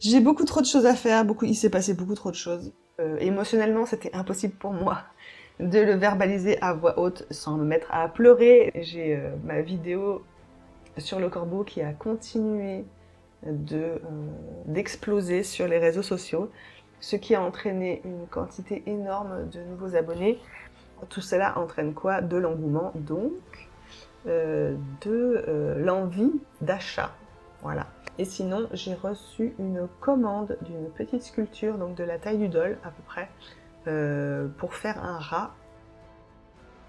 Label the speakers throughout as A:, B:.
A: J'ai beaucoup trop de choses à faire, il s'est passé beaucoup trop de choses. Émotionnellement, c'était impossible pour moi de le verbaliser à voix haute sans me mettre à pleurer. J'ai ma vidéo sur le corbeau qui a continué d'exploser sur les réseaux sociaux, ce qui a entraîné une quantité énorme de nouveaux abonnés. Tout cela entraîne quoi? De l'engouement, donc l'envie d'achat. Voilà. Et sinon, j'ai reçu une commande d'une petite sculpture, donc de la taille du dol à peu près, pour faire un rat.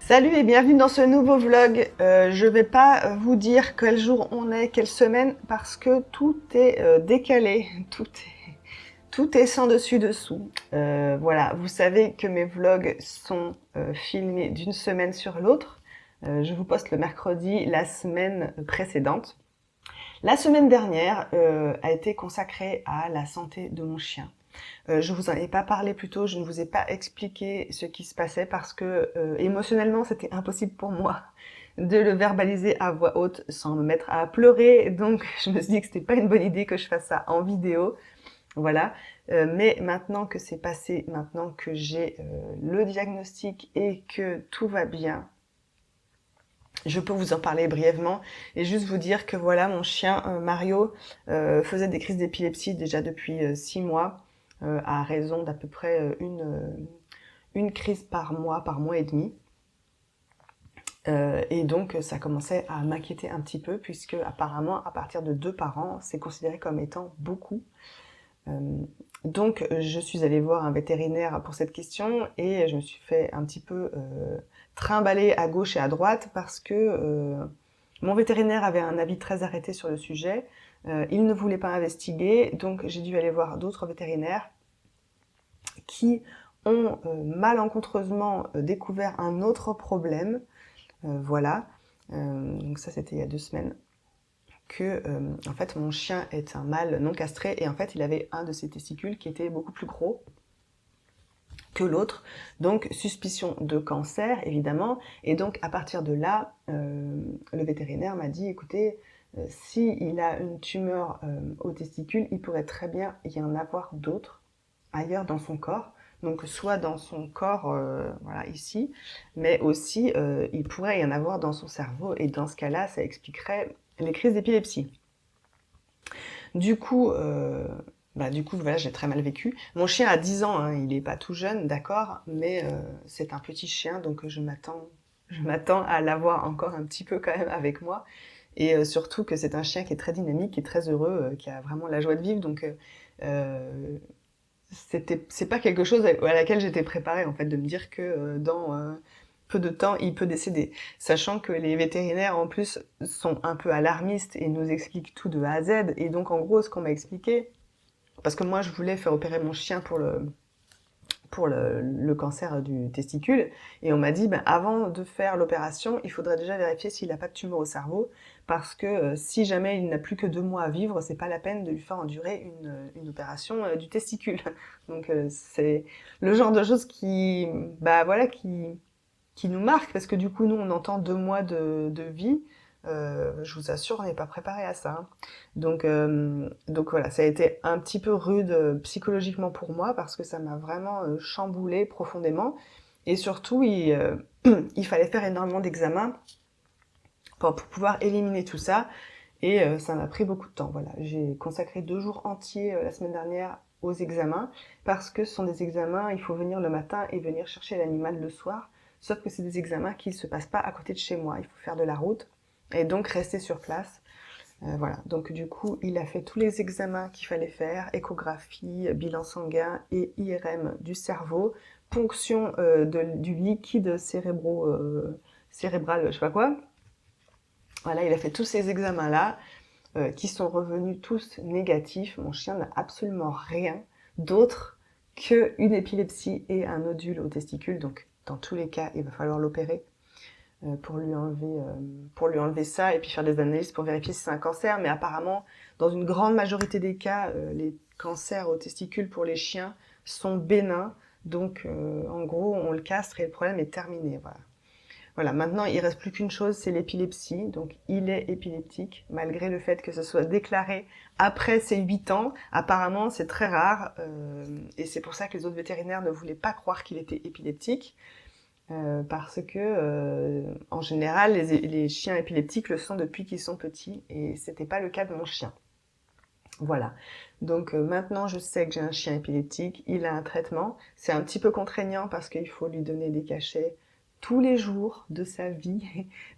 A: Salut et bienvenue dans ce nouveau vlog. Je vais pas vous dire quel jour on est, quelle semaine, parce que tout est décalé, tout est sans dessus dessous. Voilà, vous savez que mes vlogs sont filmés d'une semaine sur l'autre. Je vous poste le mercredi la semaine précédente. La semaine dernière a été consacrée à la santé de mon chien. Je vous en ai pas parlé plus tôt, je ne vous ai pas expliqué ce qui se passait parce que émotionnellement c'était impossible pour moi de le verbaliser à voix haute sans me mettre à pleurer. Donc je me suis dit que c'était pas une bonne idée que je fasse ça en vidéo. Voilà. Mais maintenant que c'est passé, maintenant que j'ai le diagnostic et que tout va bien, je peux vous en parler brièvement et juste vous dire que voilà, mon chien Mario faisait des crises d'épilepsie déjà depuis 6 mois, à raison d'à peu près une crise par mois et demi. Et donc ça commençait à m'inquiéter un petit peu puisque apparemment à partir de 2 par an, c'est considéré comme étant beaucoup. Donc je suis allée voir un vétérinaire pour cette question et je me suis fait un petit peu trimballer à gauche et à droite parce que mon vétérinaire avait un avis très arrêté sur le sujet. Il ne voulait pas investiguer, donc j'ai dû aller voir d'autres vétérinaires qui ont malencontreusement découvert un autre problème. Voilà, donc ça c'était il y a 2 semaines. Que en fait mon chien est un mâle non castré et en fait il avait un de ses testicules qui était beaucoup plus gros que l'autre, donc suspicion de cancer évidemment, et donc à partir de là le vétérinaire m'a dit écoutez s'il a une tumeur au testicule, il pourrait très bien y en avoir d'autres ailleurs dans son corps, donc soit dans son corps voilà ici, mais aussi il pourrait y en avoir dans son cerveau et dans ce cas-là ça expliquerait les crises d'épilepsie. Du coup, voilà, j'ai très mal vécu. Mon chien a 10 ans, hein, il est pas tout jeune, d'accord, mais c'est un petit chien, donc je m'attends à l'avoir encore un petit peu quand même avec moi. Et surtout que c'est un chien qui est très dynamique, qui est très heureux, qui a vraiment la joie de vivre, donc c'est pas quelque chose à laquelle j'étais préparée, en fait, de me dire que dans peu de temps, il peut décéder. Sachant que les vétérinaires, en plus, sont un peu alarmistes et nous expliquent tout de A à Z. Et donc, en gros, ce qu'on m'a expliqué, parce que moi, je voulais faire opérer mon chien pour le cancer du testicule, et on m'a dit, ben, avant de faire l'opération, il faudrait déjà vérifier s'il n'a pas de tumeur au cerveau, parce que si jamais il n'a plus que 2 mois à vivre, c'est pas la peine de lui faire endurer une opération du testicule. Donc c'est le genre de choses qui, bah voilà, qui nous marque, parce que du coup, nous, on entend 2 mois de vie. Je vous assure, on n'est pas préparé à ça. Hein. Donc voilà, ça a été un petit peu rude psychologiquement pour moi, parce que ça m'a vraiment chamboulé profondément. Et surtout, il fallait faire énormément d'examens pour pouvoir éliminer tout ça. Et ça m'a pris beaucoup de temps. Voilà, j'ai consacré 2 jours entiers la semaine dernière aux examens, parce que ce sont des examens, il faut venir le matin et venir chercher l'animal le soir. Sauf que c'est des examens qui ne se passent pas à côté de chez moi. Il faut faire de la route et donc rester sur place. Voilà, donc du coup, il a fait tous les examens qu'il fallait faire, échographie, bilan sanguin et IRM du cerveau, ponction du liquide cérébral, je sais pas quoi. Voilà, il a fait tous ces examens-là qui sont revenus tous négatifs. Mon chien n'a absolument rien d'autre qu'une épilepsie et un nodule au testicule. Donc, dans tous les cas, il va falloir l'opérer pour lui enlever ça et puis faire des analyses pour vérifier si c'est un cancer. Mais apparemment, dans une grande majorité des cas, les cancers au testicule pour les chiens sont bénins. Donc, en gros, on le castre et le problème est terminé. Voilà. Voilà, maintenant il reste plus qu'une chose, c'est l'épilepsie. Donc il est épileptique, malgré le fait que ce soit déclaré après ses 8 ans. Apparemment c'est très rare, et c'est pour ça que les autres vétérinaires ne voulaient pas croire qu'il était épileptique. Parce que en général les chiens épileptiques le sont depuis qu'ils sont petits, et c'était pas le cas de mon chien. Voilà. Donc maintenant je sais que j'ai un chien épileptique, il a un traitement. C'est un petit peu contraignant parce qu'il faut lui donner des cachets tous les jours de sa vie,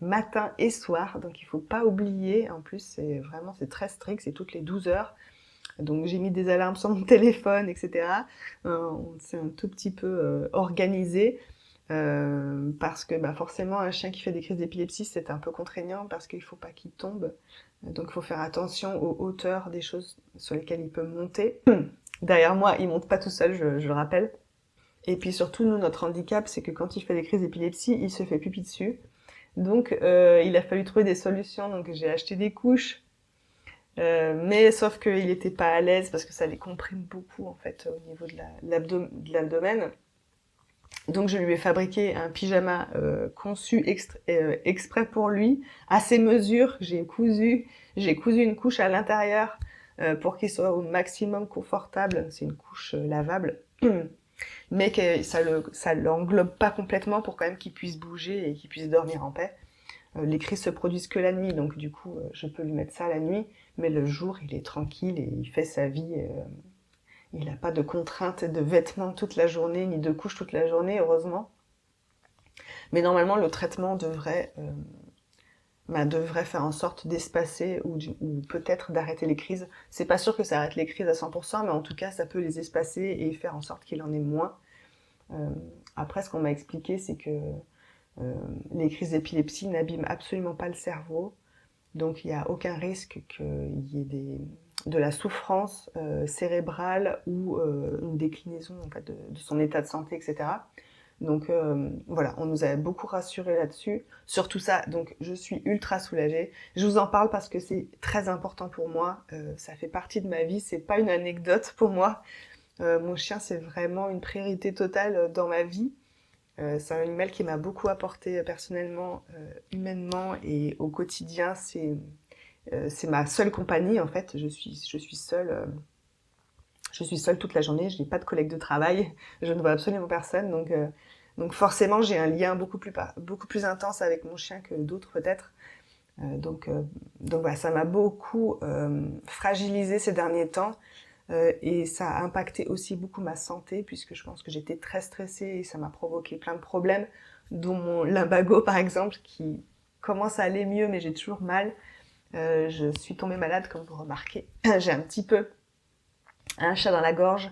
A: matin et soir. Donc il faut pas oublier. En plus c'est très strict, c'est toutes les 12 heures. Donc j'ai mis des alarmes sur mon téléphone, etc. On s'est un tout petit peu organisé. Parce que forcément un chien qui fait des crises d'épilepsie c'est un peu contraignant parce qu'il faut pas qu'il tombe, donc il faut faire attention aux hauteurs des choses sur lesquelles il peut monter. Derrière moi il monte pas tout seul, je le rappelle. Et puis surtout nous notre handicap c'est que quand il fait des crises d'épilepsie il se fait pipi dessus, donc il a fallu trouver des solutions. Donc j'ai acheté des couches, mais sauf qu'il était pas à l'aise parce que ça les comprime beaucoup en fait au niveau de l'abdomen. Donc je lui ai fabriqué un pyjama conçu exprès pour lui, à ses mesures. J'ai cousu une couche à l'intérieur pour qu'il soit au maximum confortable. C'est une couche lavable, mais que ça l'englobe pas complètement pour quand même qu'il puisse bouger et qu'il puisse dormir en paix. Les crises se produisent que la nuit, donc du coup je peux lui mettre ça la nuit, mais le jour il est tranquille et il fait sa vie. Il n'a pas de contraintes de vêtements toute la journée, ni de couches toute la journée, heureusement. Mais normalement, le traitement devrait faire en sorte d'espacer ou peut-être d'arrêter les crises. C'est pas sûr que ça arrête les crises à 100%, mais en tout cas, ça peut les espacer et faire en sorte qu'il en ait moins. Après, ce qu'on m'a expliqué, c'est que les crises d'épilepsie n'abîment absolument pas le cerveau. Donc, il n'y a aucun risque qu'il y ait de la souffrance cérébrale ou une déclinaison en fait, de son état de santé, etc. Donc voilà, on nous a beaucoup rassurés là-dessus, sur tout ça. Donc je suis ultra soulagée. Je vous en parle parce que c'est très important pour moi. Ça fait partie de ma vie, c'est pas une anecdote pour moi. Mon chien, c'est vraiment une priorité totale dans ma vie. C'est un animal qui m'a beaucoup apporté personnellement, humainement et au quotidien. C'est ma seule compagnie en fait. Je suis seule. Je suis seule toute la journée. Je n'ai pas de collègue de travail. Je ne vois absolument personne. Donc forcément, j'ai un lien beaucoup plus intense avec mon chien que d'autres peut-être. Donc voilà, ça m'a beaucoup fragilisée ces derniers temps. Et ça a impacté aussi beaucoup ma santé puisque je pense que j'étais très stressée et ça m'a provoqué plein de problèmes, dont mon lumbago par exemple qui commence à aller mieux mais j'ai toujours mal. Je suis tombée malade comme vous remarquez. J'ai un petit peu un chat dans la gorge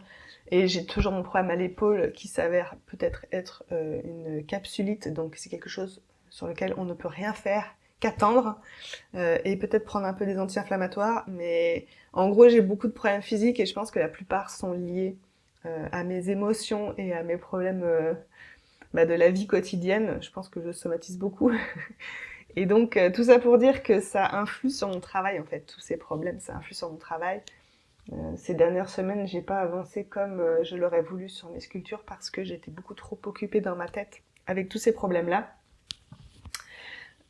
A: et j'ai toujours mon problème à l'épaule qui s'avère peut-être être une capsulite, donc c'est quelque chose sur lequel on ne peut rien faire qu'attendre et peut-être prendre un peu des anti-inflammatoires, mais en gros j'ai beaucoup de problèmes physiques et je pense que la plupart sont liés à mes émotions et à mes problèmes de la vie quotidienne. Je pense que je somatise beaucoup et donc tout ça pour dire que ça influe sur mon travail en fait, tous ces problèmes ça influe sur mon travail. Ces dernières semaines, j'ai pas avancé comme je l'aurais voulu sur mes sculptures parce que j'étais beaucoup trop occupée dans ma tête avec tous ces problèmes-là.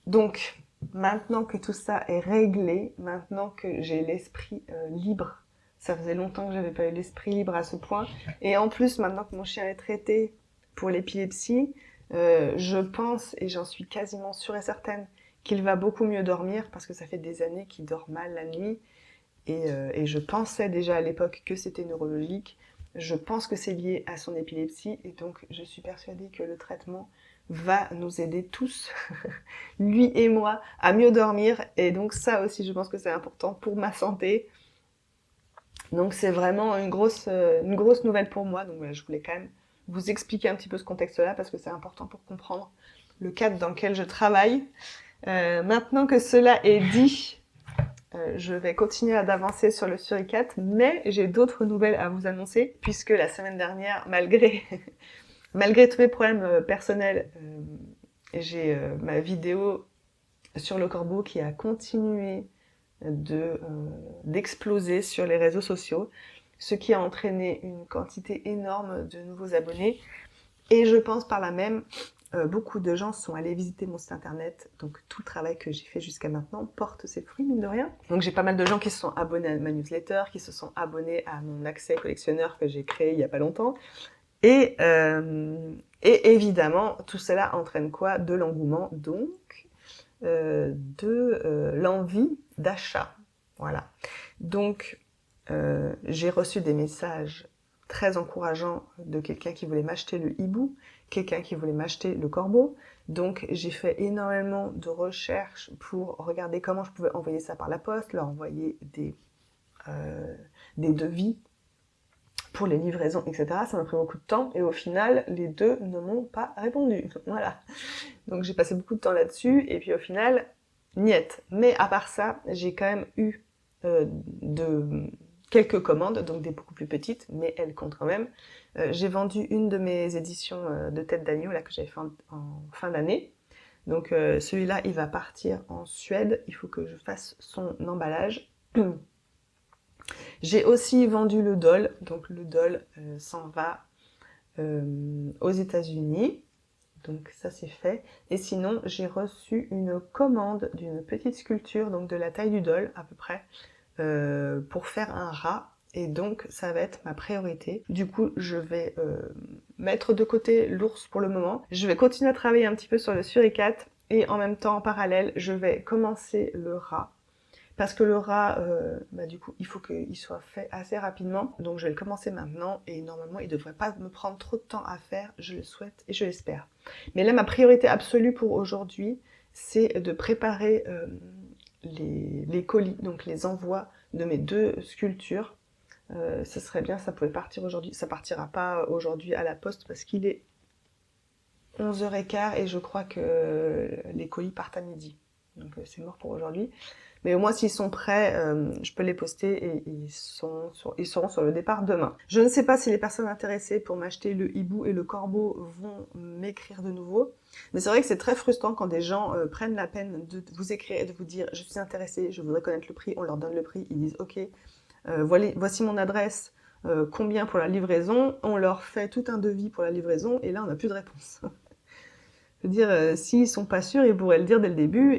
A: Donc, maintenant que tout ça est réglé, maintenant que j'ai l'esprit libre, ça faisait longtemps que j'avais pas eu l'esprit libre à ce point, et en plus, maintenant que mon chien est traité pour l'épilepsie, je pense, et j'en suis quasiment sûre et certaine, qu'il va beaucoup mieux dormir parce que ça fait des années qu'il dort mal la nuit. Et je pensais déjà à l'époque que c'était neurologique. Je pense que c'est lié à son épilepsie et donc je suis persuadée que le traitement va nous aider tous, lui et moi, à mieux dormir. Et donc ça aussi, je pense que c'est important pour ma santé. Donc c'est vraiment une grosse nouvelle pour moi. Donc voilà, je voulais quand même vous expliquer un petit peu ce contexte-là parce que c'est important pour comprendre le cadre dans lequel je travaille. Maintenant que cela est dit, je vais continuer d'avancer sur le suricate, mais j'ai d'autres nouvelles à vous annoncer, puisque la semaine dernière, malgré tous mes problèmes personnels, j'ai ma vidéo sur le corbeau qui a continué d'exploser sur les réseaux sociaux, ce qui a entraîné une quantité énorme de nouveaux abonnés, et je pense par là même beaucoup de gens sont allés visiter mon site internet, donc tout le travail que j'ai fait jusqu'à maintenant porte ses fruits, mine de rien. Donc j'ai pas mal de gens qui se sont abonnés à ma newsletter, qui se sont abonnés à mon accès collectionneur que j'ai créé il y a pas longtemps. Et évidemment, tout cela entraîne quoi? De l'engouement, donc de l'envie d'achat. Voilà. Donc, j'ai reçu des messages très encourageants de quelqu'un qui voulait m'acheter le hibou, quelqu'un qui voulait m'acheter le corbeau. Donc, j'ai fait énormément de recherches pour regarder comment je pouvais envoyer ça par la poste, leur envoyer des devis pour les livraisons, etc. Ça m'a pris beaucoup de temps et au final, les deux ne m'ont pas répondu. Voilà. Donc j'ai passé beaucoup de temps là-dessus et puis au final, niette. Mais à part ça, j'ai quand même eu quelques commandes, donc des beaucoup plus petites, mais elles comptent quand même. J'ai vendu une de mes éditions de tête d'agneau là que j'avais fait en fin d'année. Donc celui-là, il va partir en Suède. Il faut que je fasse son emballage. J'ai aussi vendu le dol, donc le dol s'en va aux États-Unis, donc ça c'est fait. Et sinon j'ai reçu une commande d'une petite sculpture, donc de la taille du dol à peu près, pour faire un rat. Et donc ça va être ma priorité. Du coup je vais mettre de côté l'ours pour le moment. Je vais continuer à travailler un petit peu sur le suricate et en même temps en parallèle je vais commencer le rat. Parce que le rat, du coup, il faut qu'il soit fait assez rapidement. Donc je vais le commencer maintenant et normalement, il ne devrait pas me prendre trop de temps à faire. Je le souhaite et je l'espère. Mais là, ma priorité absolue pour aujourd'hui, c'est de préparer les colis, donc les envois de mes deux sculptures. Ce serait bien, ça pouvait partir aujourd'hui. Ça partira pas aujourd'hui à la poste parce qu'il est 11h15 et je crois que les colis partent à midi. Donc c'est mort pour aujourd'hui. Mais au moins s'ils sont prêts, je peux les poster et ils seront sur le départ demain. Je ne sais pas si les personnes intéressées pour m'acheter le hibou et le corbeau vont m'écrire de nouveau. Mais c'est vrai que c'est très frustrant quand des gens prennent la peine de vous écrire et de vous dire « je suis intéressée, je voudrais connaître le prix », on leur donne le prix, ils disent « ok, voici mon adresse, combien pour la livraison ?» On leur fait tout un devis pour la livraison et là on n'a plus de réponse. Je veux dire, s'ils sont pas sûrs, ils pourraient le dire dès le début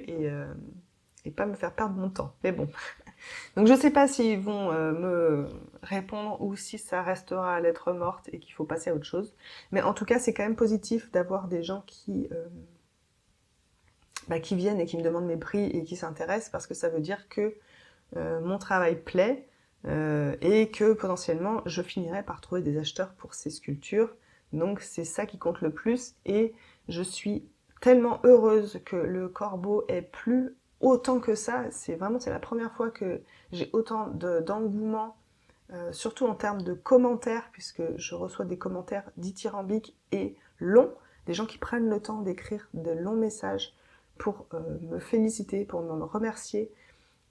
A: et pas me faire perdre mon temps. Mais bon. Donc je sais pas s'ils vont me répondre ou si ça restera à lettre morte et qu'il faut passer à autre chose. Mais en tout cas, c'est quand même positif d'avoir des gens qui viennent et qui me demandent mes prix et qui s'intéressent parce que ça veut dire que mon travail plaît et que potentiellement je finirai par trouver des acheteurs pour ces sculptures. Donc c'est ça qui compte le plus et je suis tellement heureuse que le corbeau ait plu autant que ça. C'est la première fois que j'ai autant d'engouement, surtout en termes de commentaires, puisque je reçois des commentaires dithyrambiques et longs, des gens qui prennent le temps d'écrire de longs messages pour me féliciter, pour me remercier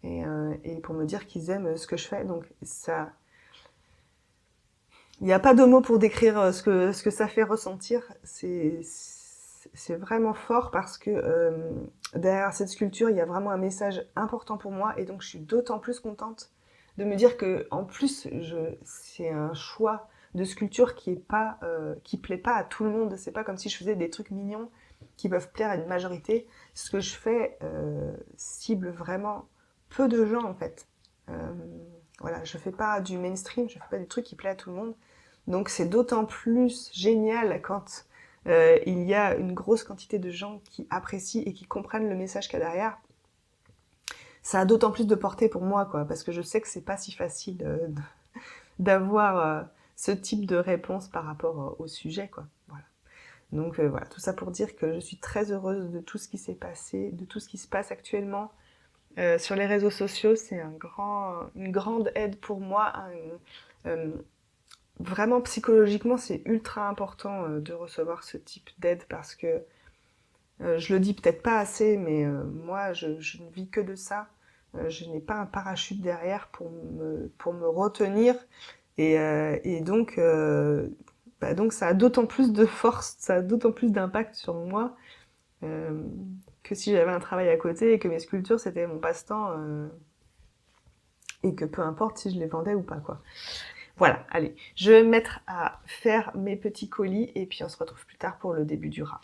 A: et pour me dire qu'ils aiment ce que je fais. Donc ça, il n'y a pas de mots pour décrire ce que ça fait ressentir. C'est vraiment fort parce que derrière cette sculpture, il y a vraiment un message important pour moi et donc je suis d'autant plus contente de me dire que en plus c'est un choix de sculpture qui plaît pas à tout le monde. C'est pas comme si je faisais des trucs mignons qui peuvent plaire à une majorité. Ce que je fais cible vraiment peu de gens en fait. Voilà, je fais pas du mainstream, je fais pas des trucs qui plaisent à tout le monde. Donc c'est d'autant plus génial quand il y a une grosse quantité de gens qui apprécient et qui comprennent le message qu'il y a derrière. Ça a d'autant plus de portée pour moi, quoi, parce que je sais que c'est pas si facile d'avoir ce type de réponse par rapport au sujet, quoi. Voilà. Donc voilà, tout ça pour dire que je suis très heureuse de tout ce qui s'est passé, de tout ce qui se passe actuellement sur les réseaux sociaux. C'est une grande aide pour moi. Vraiment psychologiquement, c'est ultra important de recevoir ce type d'aide parce que je le dis peut-être pas assez, mais moi, je ne vis que de ça. Je n'ai pas un parachute derrière pour me retenir. Et donc, donc, ça a d'autant plus de force, ça a d'autant plus d'impact sur moi que si j'avais un travail à côté et que mes sculptures, c'était mon passe-temps et que peu importe si je les vendais ou pas, quoi. Voilà, allez, je vais me mettre à faire mes petits colis et puis on se retrouve plus tard pour le début du rat.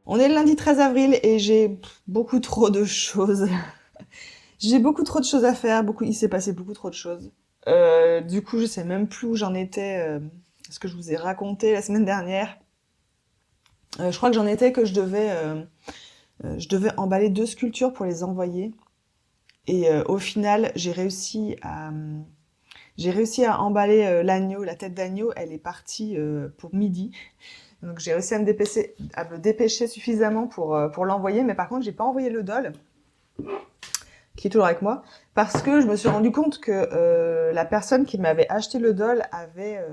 A: On est le lundi 13 avril et j'ai beaucoup trop de choses. J'ai beaucoup trop de choses à faire, il s'est passé beaucoup trop de choses. Du coup, je sais même plus où j'en étais, ce que je vous ai raconté la semaine dernière. Je crois que j'en étais que je devais emballer 2 sculptures pour les envoyer. Et au final, j'ai réussi à emballer l'agneau, la tête d'agneau. Elle est partie pour midi. Donc j'ai réussi à me dépêcher suffisamment pour l'envoyer. Mais par contre, j'ai pas envoyé le doll, qui est toujours avec moi, parce que je me suis rendu compte que la personne qui m'avait acheté le doll avait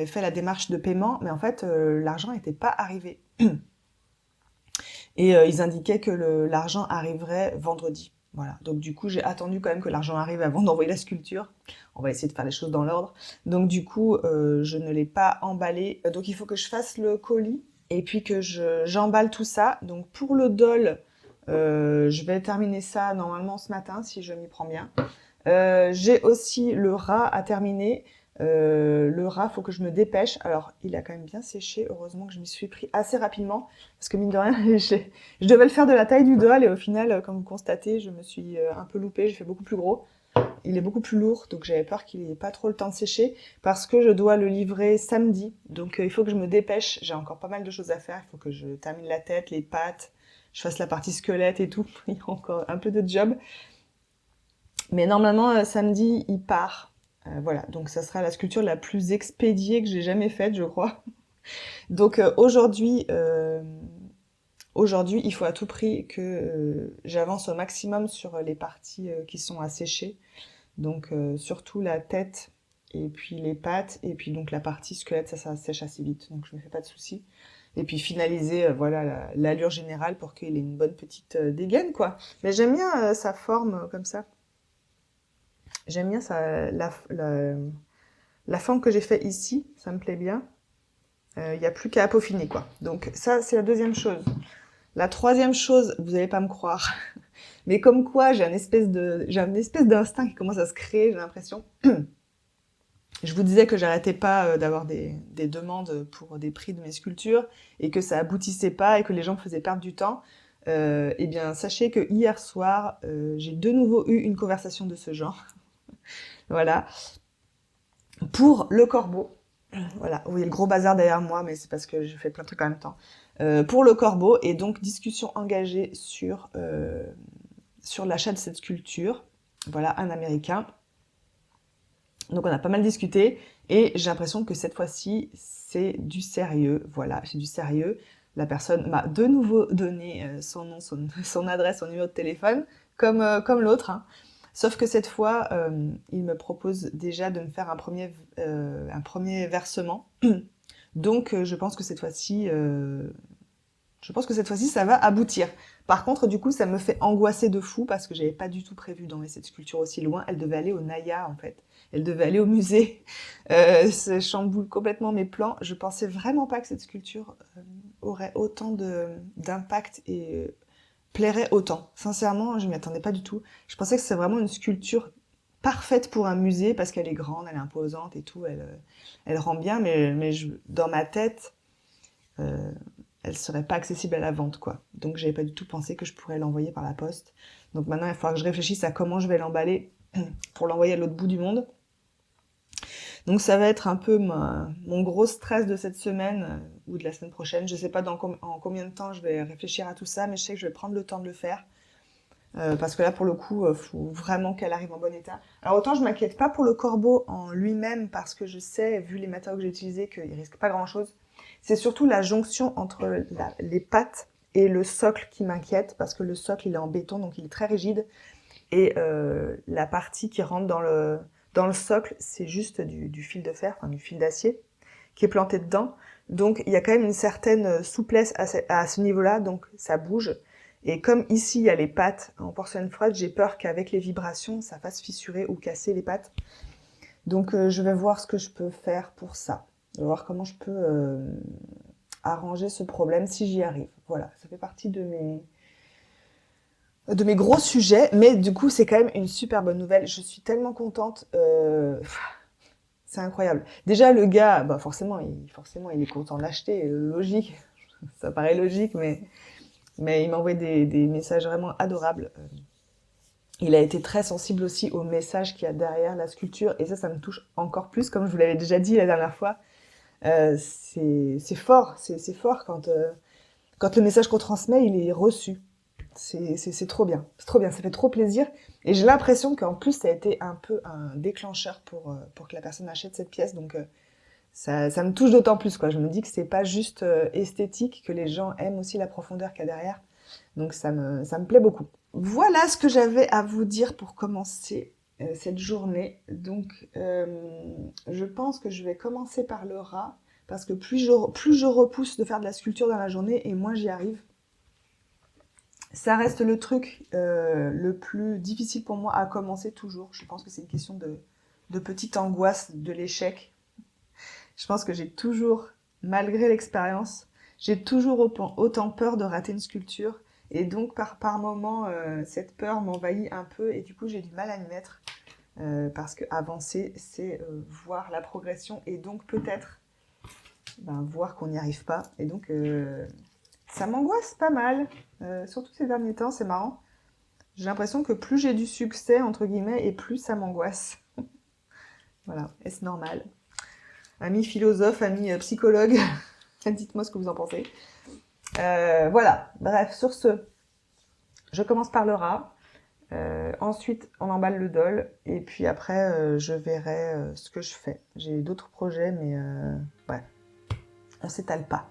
A: fait la démarche de paiement, mais en fait, l'argent n'était pas arrivé. Et ils indiquaient que l'argent arriverait vendredi. Voilà. Donc du coup, j'ai attendu quand même que l'argent arrive avant d'envoyer la sculpture. On va essayer de faire les choses dans l'ordre. Donc du coup, je ne l'ai pas emballé. Donc il faut que je fasse le colis et puis que j'emballe tout ça. Donc pour le doll, je vais terminer ça normalement ce matin si je m'y prends bien. J'ai aussi le rat à terminer. Le rat, faut que je me dépêche. Alors, il a quand même bien séché. Heureusement que je m'y suis pris assez rapidement. Parce que mine de rien, je devais le faire de la taille du doigt. Et au final, comme vous constatez, je me suis un peu loupée. J'ai fait beaucoup plus gros. Il est beaucoup plus lourd. Donc, j'avais peur qu'il n'ait pas trop le temps de sécher. Parce que je dois le livrer samedi. Donc, il faut que je me dépêche. J'ai encore pas mal de choses à faire. Il faut que je termine la tête, les pattes. Je fasse la partie squelette et tout. Il y a encore un peu de job. Mais normalement, samedi, il part. Voilà, donc ça sera la sculpture la plus expédiée que j'ai jamais faite, je crois. Donc aujourd'hui, il faut à tout prix que j'avance au maximum sur les parties qui sont à sécher. Donc surtout la tête et puis les pattes et puis donc la partie squelette, ça sèche assez vite, donc je me fais pas de soucis. Et puis finaliser voilà l'allure générale pour qu'il ait une bonne petite dégaine quoi. Mais j'aime bien sa forme comme ça. J'aime bien ça, la forme que j'ai fait ici, ça me plaît bien. Il n'y a plus qu'à peaufiner, quoi. Donc ça, c'est la deuxième chose. La troisième chose, vous n'allez pas me croire, mais comme quoi j'ai un espèce d'instinct qui commence à se créer, j'ai l'impression. Je vous disais que j'arrêtais pas d'avoir des demandes pour des prix de mes sculptures et que ça aboutissait pas et que les gens me faisaient perdre du temps. Eh bien, sachez que hier soir, j'ai de nouveau eu une conversation de ce genre. Voilà. Pour le corbeau. Voilà, vous voyez le gros bazar derrière moi, mais c'est parce que je fais plein de trucs en même temps. Pour le corbeau, et donc discussion engagée sur l'achat de cette sculpture. Voilà, un Américain. Donc on a pas mal discuté, et j'ai l'impression que cette fois-ci, c'est du sérieux. Voilà, c'est du sérieux. La personne m'a de nouveau donné son nom, son adresse, son numéro de téléphone, comme l'autre. Hein. Sauf que cette fois, il me propose déjà de me faire un premier versement. Donc, je pense que cette fois-ci, ça va aboutir. Par contre, du coup, ça me fait angoisser de fou parce que j'avais pas du tout prévu d'enlever cette sculpture aussi loin. Elle devait aller au Naya, en fait. Elle devait aller au musée. Ça chamboule complètement mes plans. Je pensais vraiment pas que cette sculpture aurait autant d'impact et plairait autant. Sincèrement, je m'y attendais pas du tout. Je pensais que c'était vraiment une sculpture parfaite pour un musée parce qu'elle est grande, elle est imposante et tout, elle rend bien, mais dans ma tête, euh, elle serait pas accessible à la vente, quoi. Donc j'avais pas du tout pensé que je pourrais l'envoyer par la poste. Donc maintenant, il va falloir que je réfléchisse à comment je vais l'emballer pour l'envoyer à l'autre bout du monde. Donc ça va être un peu mon gros stress de cette semaine ou de la semaine prochaine. Je sais pas en combien de temps je vais réfléchir à tout ça, mais je sais que je vais prendre le temps de le faire. Parce que là, pour le coup, faut vraiment qu'elle arrive en bon état. Alors autant je m'inquiète pas pour le corbeau en lui-même, parce que je sais, vu les matériaux que j'ai utilisés, qu'il risque pas grand-chose. C'est surtout la jonction entre les pattes et le socle qui m'inquiète, parce que le socle, il est en béton, donc il est très rigide. Et la partie qui rentre dans le socle, c'est juste du fil de fer, enfin du fil d'acier, qui est planté dedans. Donc il y a quand même une certaine souplesse à ce niveau-là, donc ça bouge. Et comme ici, il y a les pattes en porcelaine froide, j'ai peur qu'avec les vibrations, ça fasse fissurer ou casser les pattes. Donc je vais voir ce que je peux faire pour ça. Je vais voir comment je peux arranger ce problème si j'y arrive. Voilà, ça fait partie de mes gros sujets, mais du coup, c'est quand même une super bonne nouvelle. Je suis tellement contente. C'est incroyable. Déjà, le gars, bah forcément, il est content de l'acheter, logique. Ça paraît logique, mais il m'a envoyé des messages vraiment adorables. Il a été très sensible aussi aux messages qu'il y a derrière la sculpture, et ça me touche encore plus, comme je vous l'avais déjà dit la dernière fois. C'est fort, c'est fort quand le message qu'on transmet, il est reçu. C'est trop bien, c'est trop bien, ça fait trop plaisir. Et j'ai l'impression qu'en plus, ça a été un peu un déclencheur pour que la personne achète cette pièce, donc ça me touche d'autant plus, quoi. Je me dis que c'est pas juste esthétique, que les gens aiment aussi la profondeur qu'il y a derrière. Donc ça me plaît beaucoup. Voilà ce que j'avais à vous dire pour commencer cette journée. Donc je pense que je vais commencer par le rat, parce que plus je repousse de faire de la sculpture dans la journée, et moins j'y arrive. Ça reste le truc le plus difficile pour moi à commencer toujours. Je pense que c'est une question de petite angoisse de l'échec. Je pense que j'ai toujours, malgré l'expérience, j'ai toujours autant peur de rater une sculpture. Et donc, par moment, cette peur m'envahit un peu et du coup, j'ai du mal à m'y mettre. parce que avancer, c'est voir la progression et donc peut-être voir qu'on n'y arrive pas. Et donc, ça m'angoisse pas mal, surtout ces derniers temps, c'est marrant. J'ai l'impression que plus j'ai du succès, entre guillemets, et plus ça m'angoisse. Voilà, est-ce normal? Amis philosophes, amis psychologues, dites-moi ce que vous en pensez. Voilà, bref, sur ce, je commence par le rat. Ensuite, on emballe le dol. Et puis après, je verrai ce que je fais. J'ai d'autres projets, mais ouais, on s'étale pas.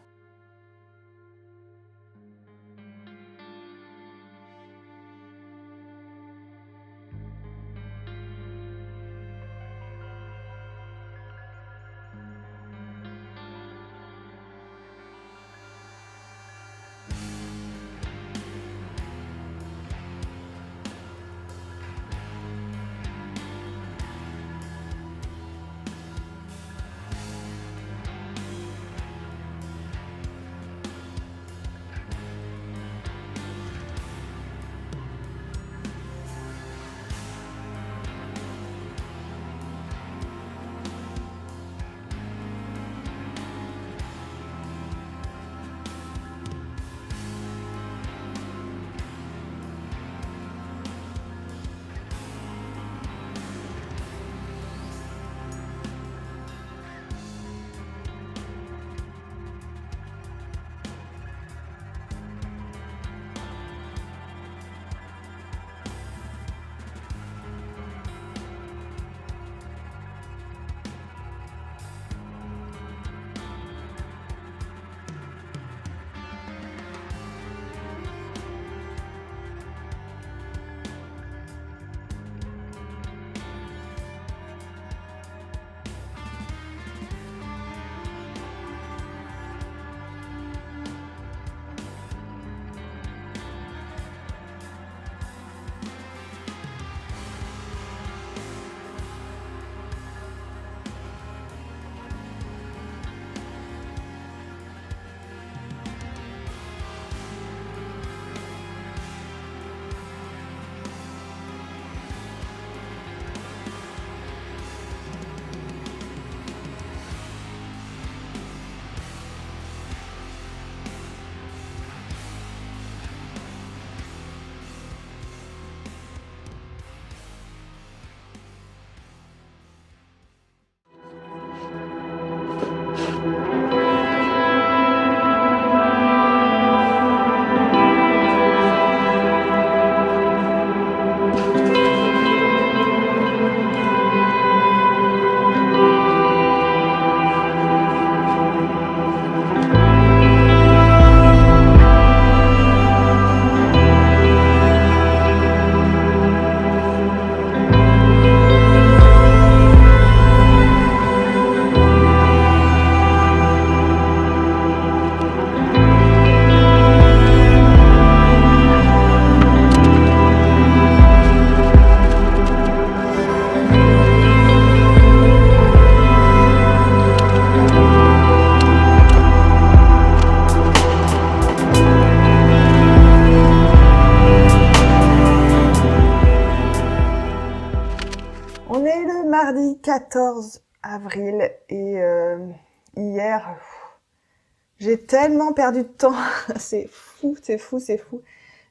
A: On est le mardi 14 avril et hier, j'ai tellement perdu de temps. C'est fou, c'est fou, c'est fou.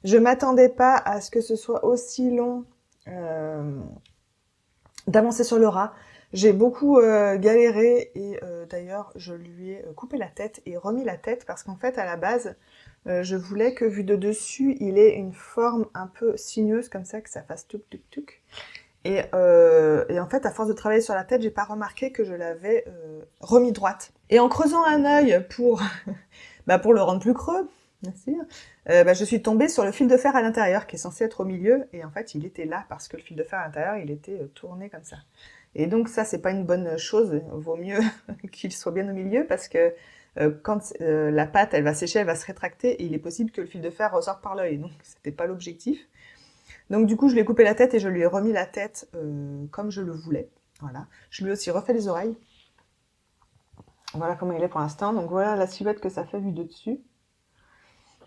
A: Je m'attendais pas à ce que ce soit aussi long d'avancer sur le rat. J'ai beaucoup galéré et d'ailleurs, je lui ai coupé la tête et remis la tête parce qu'en fait, à la base, je voulais que vu de dessus, il ait une forme un peu sinueuse comme ça, que ça fasse tuc tuc tuc. Et en fait, à force de travailler sur la tête, j'ai pas remarqué que je l'avais remis droite. Et en creusant un œil pour pour le rendre plus creux, bien sûr, je suis tombée sur le fil de fer à l'intérieur qui est censé être au milieu. Et en fait, il était là parce que le fil de fer à l'intérieur, il était tourné comme ça. Et donc ça, c'est pas une bonne chose. Vaut mieux qu'il soit bien au milieu parce que quand la pâte, elle va sécher, elle va se rétracter et il est possible que le fil de fer ressorte par l'œil. Donc c'était pas l'objectif. Donc du coup, je lui ai coupé la tête et je lui ai remis la tête comme je le voulais. Voilà. Je lui ai aussi refait les oreilles. Voilà comment il est pour l'instant. Donc voilà la silhouette que ça fait vue de dessus.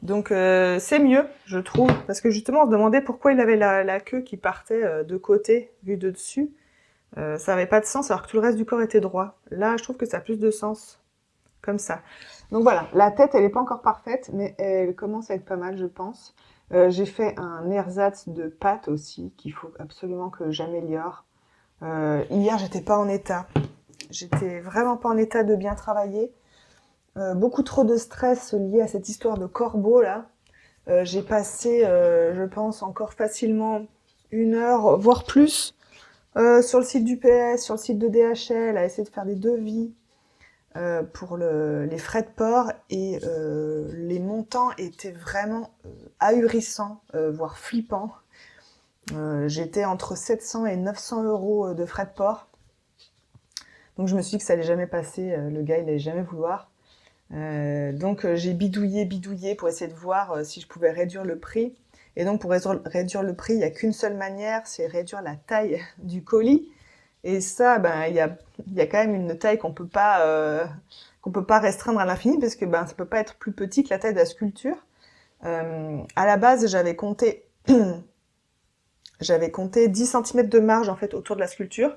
A: Donc c'est mieux, je trouve, parce que justement on se demandait pourquoi il avait la queue qui partait de côté vue de dessus. Ça avait pas de sens alors que tout le reste du corps était droit. Là, je trouve que ça a plus de sens comme ça. Donc voilà, la tête, elle est pas encore parfaite, mais elle commence à être pas mal, je pense. J'ai fait un ersatz de pâte aussi, qu'il faut absolument que j'améliore. Hier, j'étais pas en état. J'étais vraiment pas en état de bien travailler. Beaucoup trop de stress lié à cette histoire de corbeau, là. J'ai passé, je pense, encore facilement 1 heure, voire plus, sur le site du PS, sur le site de DHL, à essayer de faire des devis pour les frais de port, et les montants étaient vraiment ahurissants, voire flippants. J'étais entre 700 et 900 euros de frais de port. Donc je me suis dit que ça allait jamais passer, le gars il allait jamais vouloir. Donc j'ai bidouillé pour essayer de voir si je pouvais réduire le prix. Et donc pour réduire le prix, il n'y a qu'une seule manière, c'est réduire la taille du colis. Et ça, ben il y a quand même une taille qu'on peut pas restreindre à l'infini, parce que ben ça peut pas être plus petit que la taille de la sculpture. À la base, j'avais compté 10 cm de marge en fait autour de la sculpture.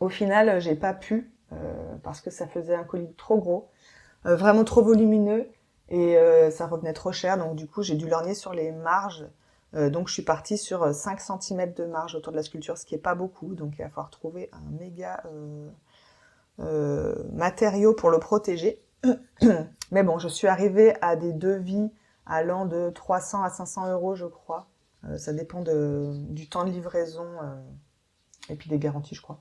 A: Au final, j'ai pas pu parce que ça faisait un colis trop gros, vraiment trop volumineux, et ça revenait trop cher. Donc du coup, j'ai dû lorgner sur les marges. Donc je suis partie sur 5 cm de marge autour de la sculpture, ce qui est pas beaucoup. Donc il va falloir trouver un méga matériau pour le protéger. Mais bon, je suis arrivée à des devis allant de 300 à 500 euros, je crois. Ça dépend du temps de livraison et puis des garanties, je crois.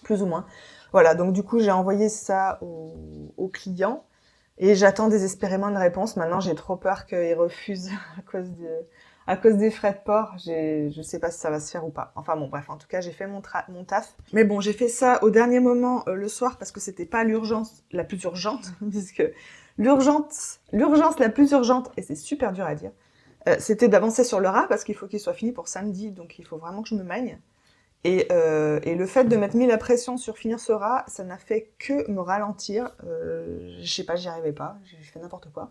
A: Plus ou moins. Voilà, donc du coup, j'ai envoyé ça au client et j'attends désespérément une réponse. Maintenant, j'ai trop peur qu'il refuse à cause des frais de port. Je sais pas si ça va se faire ou pas. Enfin bon, bref, en tout cas, j'ai fait mon taf. Mais bon, j'ai fait ça au dernier moment le soir parce que c'était pas l'urgence la plus urgente, puisque l'urgence la plus urgente, et c'est super dur à dire, c'était d'avancer sur le rat parce qu'il faut qu'il soit fini pour samedi, donc il faut vraiment que je me magne. Et le fait de m'être mis la pression sur finir ce rat, ça n'a fait que me ralentir. Je sais pas, j'y arrivais pas, j'ai fait n'importe quoi.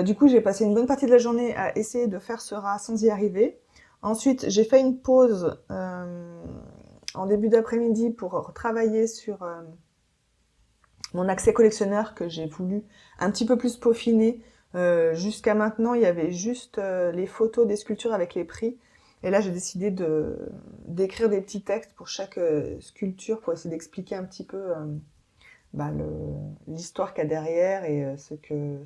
A: Du coup, j'ai passé une bonne partie de la journée à essayer de faire ce rat sans y arriver. Ensuite, j'ai fait une pause en début d'après-midi pour travailler sur mon accès collectionneur que j'ai voulu un petit peu plus peaufiner. Jusqu'à maintenant, il y avait juste les photos des sculptures avec les prix. Et là, j'ai décidé d'écrire des petits textes pour chaque sculpture pour essayer d'expliquer un petit peu l'histoire qu'il y a derrière et ce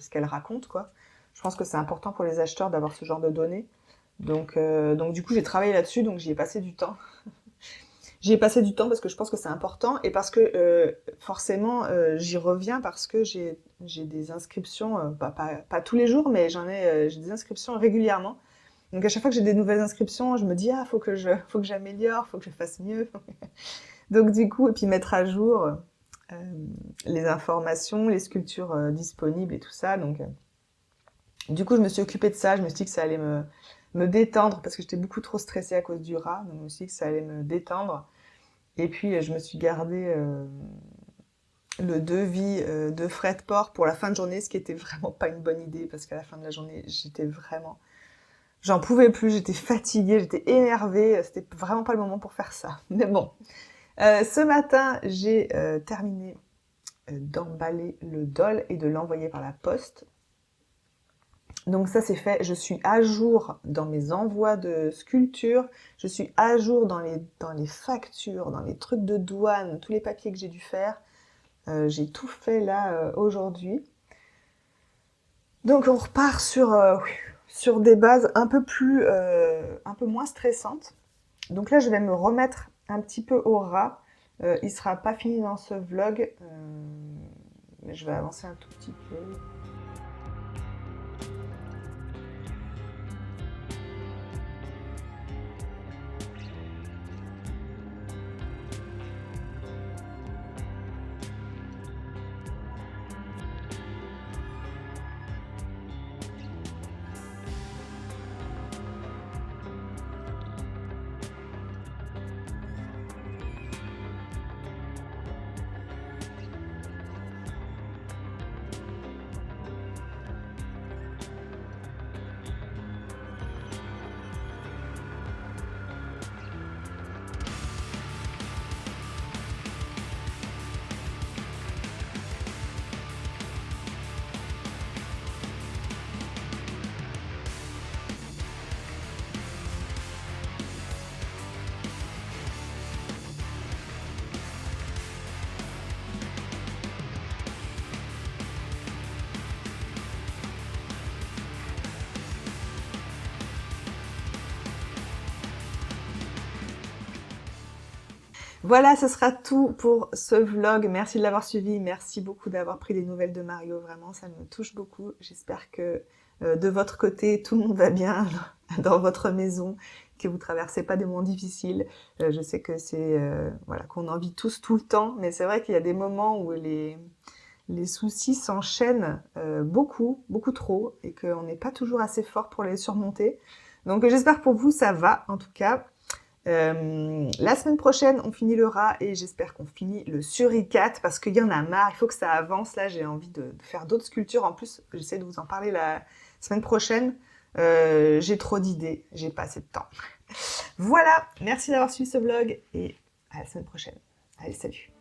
A: qu'elle raconte, quoi. Je pense que c'est important pour les acheteurs d'avoir ce genre de données. Donc du coup, j'ai travaillé là-dessus, donc j'y ai passé du temps. J'y ai passé du temps parce que je pense que c'est important et parce que forcément, j'y reviens parce que j'ai des inscriptions, pas tous les jours, mais j'ai des inscriptions régulièrement. Donc à chaque fois que j'ai des nouvelles inscriptions, je me dis faut que j'améliore, faut que je fasse mieux. Donc du coup, et puis mettre à jour les informations, les sculptures disponibles et tout ça. Donc du coup, je me suis occupée de ça. Je me suis dit que ça allait me détendre parce que j'étais beaucoup trop stressée à cause du rat. Donc je me suis dit que ça allait me détendre. Et puis je me suis gardé le devis de frais de port pour la fin de journée, ce qui était vraiment pas une bonne idée parce qu'à la fin de la journée, j'en pouvais plus, j'étais fatiguée, j'étais énervée, c'était vraiment pas le moment pour faire ça. Mais bon, ce matin, j'ai terminé d'emballer le doll et de l'envoyer par la poste. Donc ça c'est fait, je suis à jour dans mes envois de sculptures, je suis à jour dans les factures, dans les trucs de douane, tous les papiers que j'ai dû faire. J'ai tout fait là aujourd'hui. Donc on repart sur des bases un peu moins stressantes. Donc là, je vais me remettre un petit peu au rat. Il sera pas fini dans ce vlog, mais je vais avancer un tout petit peu. Voilà, ce sera tout pour ce vlog. Merci de l'avoir suivi. Merci beaucoup d'avoir pris des nouvelles de Mario. Vraiment, ça me touche beaucoup. J'espère que de votre côté, tout le monde va bien dans votre maison, que vous traversez pas des moments difficiles. Je sais que c'est voilà, qu'on en vit tous tout le temps, mais c'est vrai qu'il y a des moments où les soucis s'enchaînent beaucoup, beaucoup trop, et qu'on n'est pas toujours assez fort pour les surmonter. Donc j'espère que pour vous, ça va, en tout cas. La semaine prochaine, on finit le rat et j'espère qu'on finit le suricate parce qu'il y en a marre, il faut que ça avance. Là, j'ai envie de faire d'autres sculptures. En plus, j'essaie de vous en parler la semaine prochaine. J'ai trop d'idées, j'ai pas assez de temps. Voilà, merci d'avoir suivi ce vlog et à la semaine prochaine. Allez, salut!